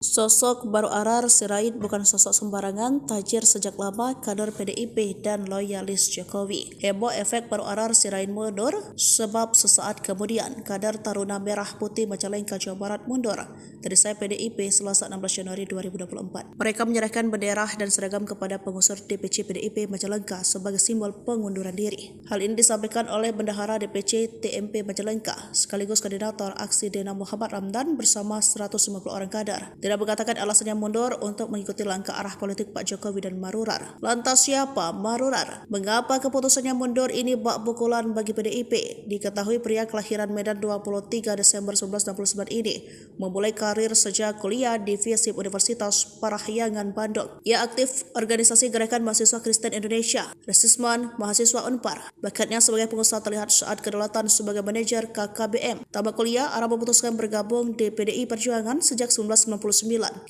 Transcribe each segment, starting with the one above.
Sosok Baru Arar Sirait bukan sosok sembarangan, tajir sejak lama, kader PDIP dan loyalis Jokowi. Heboh efek Baru Arar Sirait mundur, sebab sesaat kemudian kader Taruna Merah Putih Majalengka Jawa Barat mundur dari sayap PDIP Selasa 16 Januari 2024. Mereka menyerahkan bendera dan seragam kepada pengusir DPC PDIP Majalengka sebagai simbol pengunduran diri. Hal ini disampaikan oleh Bendahara DPC TMP Majalengka sekaligus koordinator aksi Dena Muhammad Ramdan bersama 150 orang kader. Tidak mengatakan alasannya mundur untuk mengikuti langkah arah politik Pak Jokowi dan Marurar. Lantas siapa Marurar? Mengapa keputusannya mundur ini bak pukulan bagi PDIP? Diketahui pria kelahiran Medan 23 Desember 1969 ini memulai karir sejak kuliah di FISIP Universitas Parahyangan Bandung. Ia aktif organisasi Gerakan Mahasiswa Kristen Indonesia, Resisman Mahasiswa Unpar. Bakatnya sebagai pengusaha terlihat saat kedaulatan sebagai manajer KKBM. Tamat kuliah, Ara memutuskan bergabung di PDI Perjuangan sejak 1999.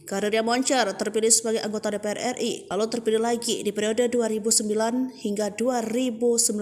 Karirnya moncer, terpilih sebagai anggota DPR RI, lalu terpilih lagi di periode 2009 hingga 2019.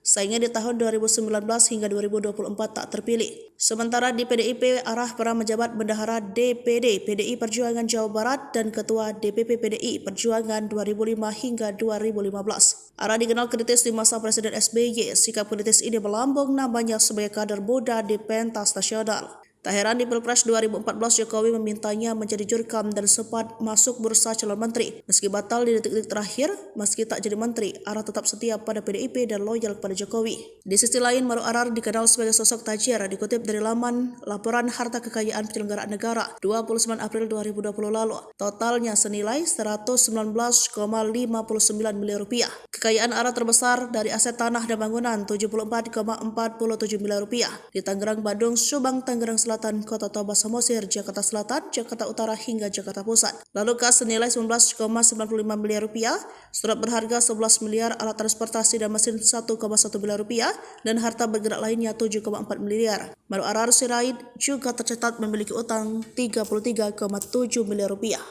Sayangnya di tahun 2019 hingga 2024 tak terpilih. Sementara di PDIP, Arah pernah menjabat Bendahara DPD PDI Perjuangan Jawa Barat dan Ketua DPP PDI Perjuangan 2005 hingga 2015. Arah dikenal kritis di masa Presiden SBY. Sikap kritis ini melambung namanya sebagai kader muda di pentas nasional. Tak heran di Pilpres 2014 Jokowi memintanya menjadi jurkam dan sempat masuk bursa calon menteri. Meski batal di detik-detik terakhir, meski tak jadi menteri, Arar tetap setia pada PDIP dan loyal kepada Jokowi. Di sisi lain, Baru Arar dikenal sebagai sosok tajir, dikutip dari laman Laporan Harta Kekayaan Penyelenggaraan Negara 29 April 2020 lalu. Totalnya senilai 119,59 miliar rupiah. Kekayaan Arar terbesar dari aset tanah dan bangunan 74,47 miliar rupiah di Tangerang, Bandung, Subang, Tangerang Selatan, Kota Toba, Samosir, Jakarta Selatan, Jakarta Utara hingga Jakarta Pusat. Lalu kas senilai 19,95 miliar rupiah, surat berharga 11 miliar, alat transportasi dan mesin 1,1 miliar rupiah, dan harta bergerak lainnya 7,4 miliar. Baru Arar Sirait juga tercatat memiliki utang 33,7 miliar rupiah.